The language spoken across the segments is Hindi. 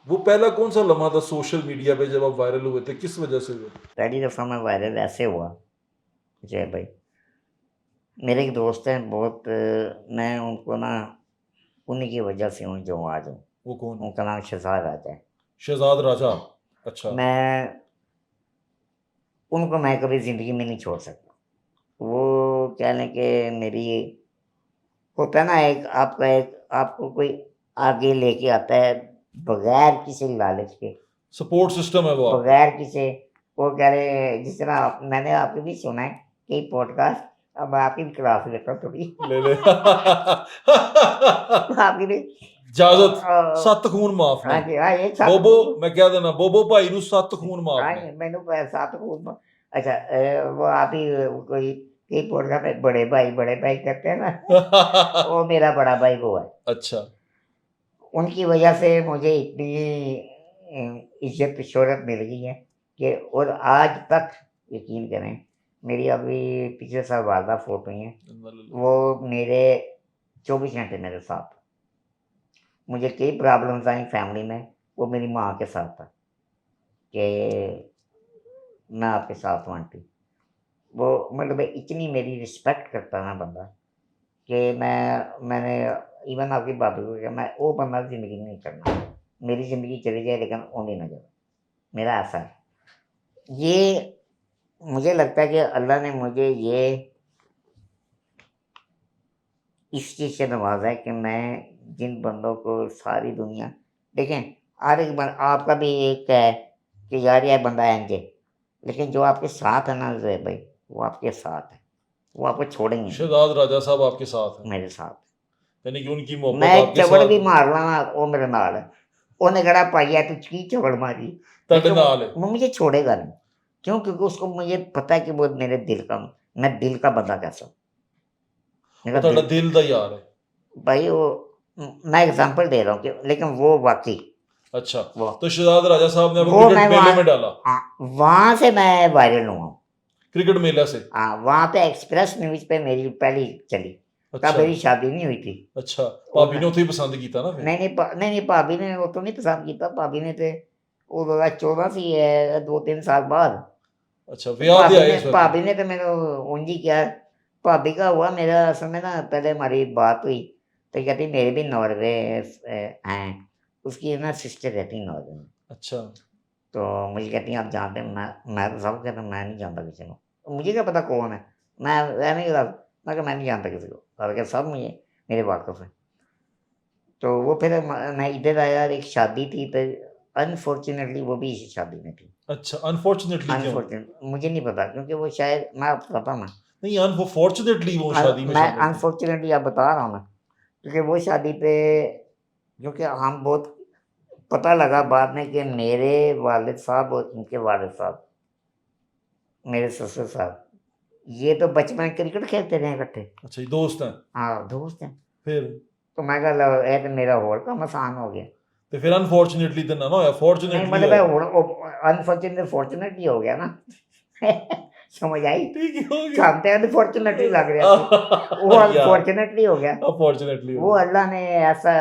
वो पहला कौन सा लम्हा था सोशल मीडिया पे जब आप वायरल हुए थे, किस वजह से हुए? पहली दफ़ा मैं वायरल ऐसे हुआ जय भाई, मेरे एक दोस्त हैं बहुत, मैं उनको ना उन्हीं की वजह से हूँ जो आज हूँ। वो कौन है? उनका नाम शहज़ाद राजा है। शहजाद राजा। अच्छा। मैं उनको मैं कभी ज़िंदगी में नहीं छोड़ सकता। वो कह लें कि मेरी होता है ना, एक आपको कोई आगे लेके आता है बगैर किसी लालच के, सपोर्ट सिस्टम है वो आपका। बगैर किसी, वो कह रहे जिस तरह मैंने आपके भी सुना है कई पॉडकास्ट, अब मैं आपकी भी क्लास लेता हूँ थोड़ी। ले ले। आपकी भी इजाजत। सत्त खून माफ हाँ नहीं। जी, हाँ ये छत बोबो मैं कह देना बोबो भाई नु सत्त खून माफ हाँ नहीं। जी, मैंने साथ खूब अच्छा, वो आप ही कोई कई पॉडकास्ट में बड़े भाई करते हैं ना। वो मेरा बड़ा भाई वो है। अच्छा। उनकी वजह से मुझे इतनी इज्जत शोहरत मिल गई है कि और आज तक यकीन करें, मेरी अभी पिछले साल वालदा फोट हुई हैं, वो मेरे 24 घंटे मेरे साथ। मुझे कई प्रॉब्लम्स आई फैमिली में, वो मेरी माँ के साथ था कि मैं आपके साथ हूँ आंटी। वो मतलब इतनी मेरी रिस्पेक्ट करता ना बंदा कि मैंने इवन आपकी भाभी को कहा मैं वो बंदा ज़िंदगी में नहीं करना। मेरी ज़िंदगी चली जाए लेकिन वो नहीं ना जाए। मेरा ऐसा है। ये मुझे लगता है कि अल्लाह ने मुझे ये इस चीज़ से नवाज़ा है कि मैं जिन बंदों को सारी दुनिया देखें, हर एक आपका भी एक है कि यार ये बंदा इंज है, लेकिन जो आपके साथ है ना ज़ुहैब भाई, वो आपके साथ है। वो आपको छोड़ेंगे नहीं, शहजाद राजा साहब आपके साथ हैं, मेरे साथ। यानी कि उनकी मोहब्बत मैं आपके चवड़ साथ भी है। मार ला ना, वो मेरे नाल है। उन्हें कहना भाई तू की चवड़ मारी, ਤੁਹਾਡੇ लेकिन ਨਾਲ है। वो मुझे छोड़ेगा नहीं। क्यों? क्योंकि उसको मुझे पता है कि वो मेरे दिल का, मैं दिल का बंदा कैसा हूँ। मेरा ਉਹ ਤੁਹਾਡਾ दिल ਦਿਲ ਦਾ ਯਾਰ है। भाई वो मैं एग्ज़ाम्पल दे रहा हूँ कि लेकिन वो वाक़ई अच्छा। वो तो शहजाद राजा साहब ने आपको वो मैं क्रिकेट मेले में डाला। वहाँ से मैं वायरल हुआ हूँ। क्रिकेट मेला से। हाँ, वहाँ पे एक्सप्रेस न्यूज़ पे मेरी पहली चली, तब अच्छा। मेरी शादी नहीं हुई थी। अच्छा। उन भाभी ने उत्थे ही पसंद किया ना फिर। नहीं, भाभी ने वो तो नहीं पसंद किया, भाभी ने ते वो 2014 सी है, 2-3 साल बाद। अच्छा तो विआह ते आए इस वक्त। भाभी ने तो मैंने ऊँज ही किया। भाभी का हुआ मेरा असल में ना, पहले हमारी बात हुई, तो कहती मेरे भी नॉर्वे हैं, उसकी ना सिस्टर रहती है नॉर्वे में। अच्छा। तो मुझे कहती हैं आप जानते हैं? मैं तो सब कहता मैं नहीं जानता किसी को। तो मुझे क्या पता कौन है? मैं नहीं बता, मैं कहा मैं नहीं जानता किसी को। और क्या सब मुझे मेरे वाक़िफ़ हैं। तो वो फिर मैं इधर आया और एक शादी थी, तो अनफॉर्चुनेटली वो भी इसी शादी में थी। अच्छा अनफॉर्चुनेटली क्यों? अनफॉर्चुनेट मुझे नहीं पता, क्योंकि वो शायद मैं आपको बताता हूँ ना, नहीं अनफॉर्चुनेटली वो शादी में मैं शामिल थे। अनफॉर्चुनेटली आप बता रहा हूँ ना, क्योंकि वो शादी पे, क्योंकि हम बहुत, पता लगा बाद में कि मेरे वालिद साहब और उनके वालिद साहब, मेरे ससुर साहब, ये तो बचपन में क्रिकेट खेलते रहे इकट्ठे। अच्छा ये दोस्त हैं। हाँ, दोस्त हैं। फिर तो मैं कहा लो ये तो मेरा होर काम आसान हो गया। तो फिर अनफॉर्चुनेटली तो ना ना होया, नहीं फॉर्चुनेटली मतलब होया। अनफॉर्चुनेट फॉर्चुनेटली हो गया ना। समझ आई? ठीक ही हो गया। सामने अनफॉर्चुनेटली लग रहा सी, वो यार अनफॉर्चुनेटली हो गया। अनफॉर्चुनेटली हो वो गया। अल्लाह ने ऐसा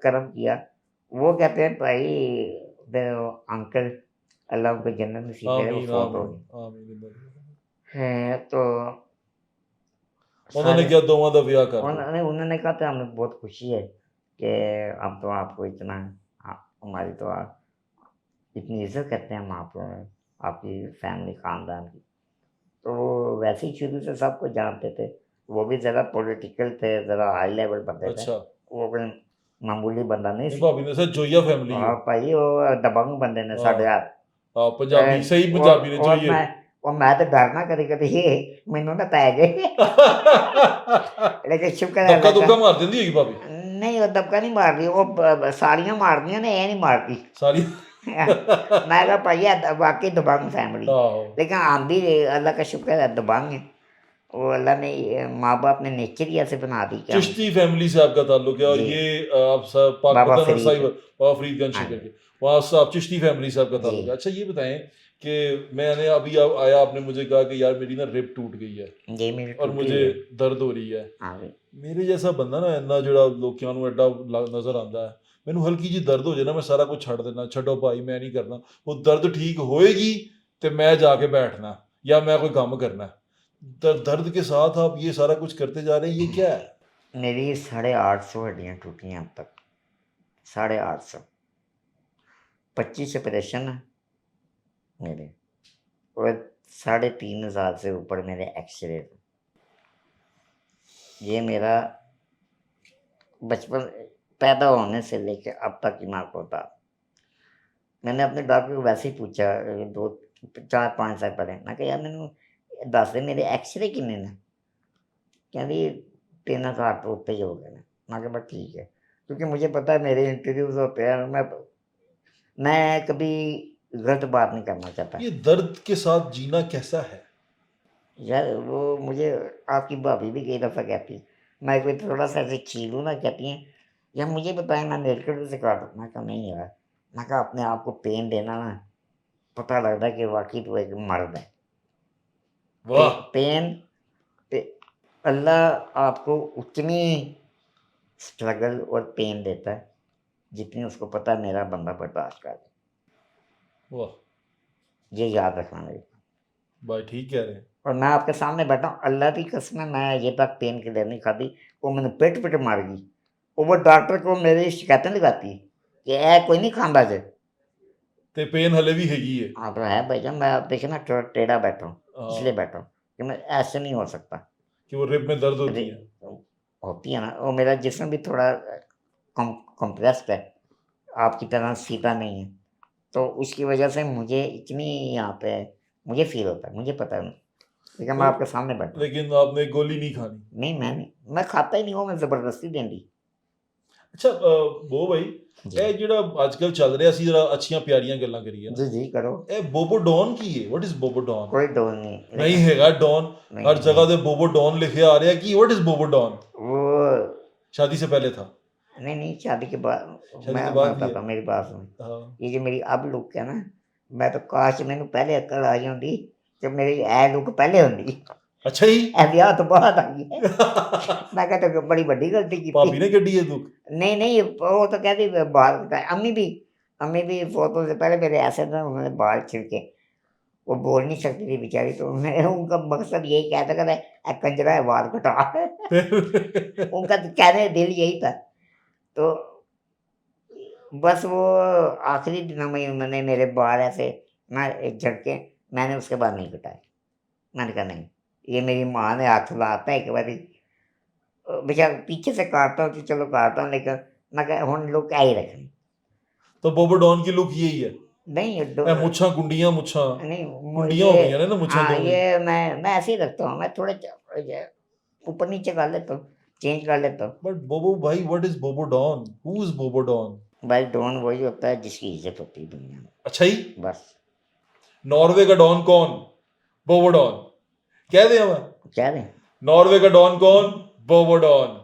करम किया। वो कहते हैं भाई अंकल, अल्लाह उनको जन्नत नसीब करे, वो आमीन फौत हो आमीन गए आमीन। हैं। तो उन्होंने सारे क्या दोवां दा ब्याह कर दिया। उन्होंने कहा था हमें बहुत खुशी है कि हम तो आपको इतना, हमारी तो इतनी इज्जत करते हैं हम आपकी फैमिली ख़ानदान की। तो वो वैसे ही शुरू से सबको जानते थे। वो भी ज़रा पॉलिटिकल थे, ज़रा हाई लेवल बंदे थे। अच्छा। वो कोई मामूली बंदा नहीं नहीं सी। भाभी ने सर जोइया फैमिली है। भाई वो दबंग बंदे ने हाँ। साढ़े हाथ। हाँ पंजाबी सही पंजाबी ने जोइए। और मैं तो डरना कभी-कभी मैनू ना पै जाए। लेकिन शुक्र है धक्का अल्लाह का। दुक्का मार देंदी होगी भाभी। नहीं, वो दबका नहीं मार रही, वो साड़ियाँ मारदियाँ ने, ये नहीं मारती। सारी। मैं कहा भाई वाकई दबंग फैमिली, आहो। लेकिन हम भी अल्लाह का शुक्र है दबंग है। वो अल्लाह ने माँ बाप ने नेचर ही ऐसे बना दी कि हम। चिश्ती फैमिली से आपका ताल्लुक है और जी, ये आप सब बाबा पता नरसाई फरीद। बाबा फरीदगंज हाँ शिकर जी। के वहाँ से आप चिश्ती फैमिली से आपका जी। ताल्लुक है। अच्छा ये बताएं कि मैंने अभी आया आपने मुझे कहा कि यार मेरी ना रिप टूट गई है जी मेरी और टूटी मुझे हुई है। दर्द हो रही है। हाँ जी। मेरे जैसा बंदा ना इन्ना जोड़ा लोगों ਨੂੰ ਐਡਾ ਨਜ਼ਰ ਆਉਂਦਾ ਹੈ ਮੈਨੂੰ ਹਲਕੀ ਜੀ ਦਰਦ ਹੋ ਜਾਏ ਨਾ ਮੈਂ ਸਾਰਾ ਕੁਝ ਛੱਡ ਦੇਣਾ, ਛੱਡੋ ਭਾਈ मैं नहीं करना। वो दर्द ठीक होएगी तो मैं जाके बैठना या मैं कोई काम करना। दर्द के साथ आप ये सारा कुछ करते जा रहे हैं, ये क्या है? मेरी 850 हड्डियाँ टूटी हैं अब तक, 850। 25 ऑपरेशन है मेरे, और 3500 से ऊपर मेरे एक्सरे। ये मेरा बचपन पैदा होने से लेके अब तक की नाक होता। मैंने अपने डॉक्टर को वैसे ही पूछा 2 4 5 साल पहले, मैं कहा यार मैंने दस दे मेरे एक्सरे किन्ने ने, कहती 3000 तो उत्ते ही हो गए। मैं कहा बस ठीक है, क्योंकि मुझे पता है मेरे इंटरव्यूज होते हैं, मैं कभी गलत बात नहीं करना चाहता। ये दर्द के साथ जीना कैसा है? यार वो मुझे आपकी भाभी भी कई दफ़ा कहती है, मैं कोई थोड़ा सा ऐसे छीलूँ ना, कहती हैं यार मुझे बताएं मैं नेल कटर से काटूँ। मैं कहा नहीं यार, मैं कहा अपने आप को पेन देना ना, पता लगता है कि वाकई तो एक मर्द है। वाह, पेन पे अल्लाह आपको उतनी स्ट्रगल और पेन देता है जितनी उसको पता है मेरा बंदा बर्दाश्त कर ले। वाह ये याद रखना मेरे। भाई, ठीक कह रहे हैं। और मैं आपके सामने बैठा हूँ, अल्लाह की कसम है, मैं ये तक पेन किलर नहीं खाती। वो मैंने पेट पिट मार गई, और वो डॉक्टर को मेरी शिकायतें लगाती कि ए कोई नहीं खांदा जे। ते पेन हले भी हैगी है। हाँ तो है भाईजान, मैं आप देखिए ना थोड़ा टेढ़ा बैठा हूँ, इसलिए हाँ, बैठा हूँ कि मैं ऐसे नहीं हो सकता। कि वो रिब में दर्द होती रे- है। होती है ना, और मेरा जिस्म भी थोड़ा कम्प्रेस्ड है, आपकी तरह सीधा नहीं है, तो उसकी वजह से मुझे इतनी यहाँ पे मुझे फील होता है, मुझे पता नहीं, लेकिन मैं आपके सामने बैठा हूँ। लेकिन आपने गोली नहीं खानी। नहीं मैं खाता ही नहीं हूँ, मैं ज़बरदस्ती देंदी अच्छा वो भाई, जी ਇਹ ਜਿਹੜਾ ਅੱਜਕੱਲ ਚੱਲ ਰਿਹਾ ਸੀ ਜਰਾ ਅੱਛੀਆਂ ਪਿਆਰੀਆਂ ਗੱਲਾਂ ਕਰੀਏ ਨਾ, जी करो, ਇਹ ਬੋਬੋ ਡੌਨ ਕੀ ਹੈ? What is Bobo Don? कोई डोर नहीं, ਨਹੀਂ लेकिन ਹੈਗਾ डॉन, नहीं हर जगह पे बोबो डॉन लिखे आ रहा है कि व्हाट इज बोबो डॉन? वो शादी से पहले था, नहीं शादी के बाद शादी के मैं बाद भी बताता है। हूँ, मेरी बात सुन। हाँ। ये जो मेरी अब लुक है ना, मैं तो काश मैंने पहले अक्ल आ जाती जब मेरी ए लुक पहले होती, अच्छा ही। ए ब्याह तो बाद आ गई है। मैं कहता हूँ बड़ी बड़ी गलती की भाभी ने कटी है दुख। नहीं वो तो कहती बाल कटाए। अम्मी भी फोटो से पहले मेरे ऐसे ना, उन्होंने बाल छिड़के, वो बोल नहीं सकती थी बेचारी, तो मैं उनका मकसद यही कहता कहता "ए कंजरा है बाल कटा"। उनका तो कहने का दिल यही था। तो बस वो आखिरी दिनों में उन्होंने मेरे बाल ऐसे ना एक झटके, मैंने उसके बाद नहीं कटाए। मैंने कहा नहीं, ये मेरी माँ ने हाथ लाता है एक बारी, बेचारा पीछे से काटता हूँ तो चलो काटता हूँ, लेकिन मैं कहा हुण लोग क्या ही रखें। तो बोबो डॉन की लुक यही है। नहीं ए मुच्छां कुंडियां मुच्छां नहीं कुंडियां हो गई ना मुच्छां हाँ दो में। ये मैं ऐसे ही रखता हूँ, मैं थोड़े ऊपर नीचे कर लेता हूँ, चेंज कर लेता हूँ। बट बोबो भाई, व्हाट इज बोबो डॉन? हु इज बोबो डॉन? भाई डॉन वही होता है जिसकी इज्जत होती है दुनिया में, अच्छा ही। बस। नॉर्वे का डॉन कौन? बोबो डॉन। कह दे हमें, क्या दें नॉर्वे का डॉन कौन? बोबो डॉन।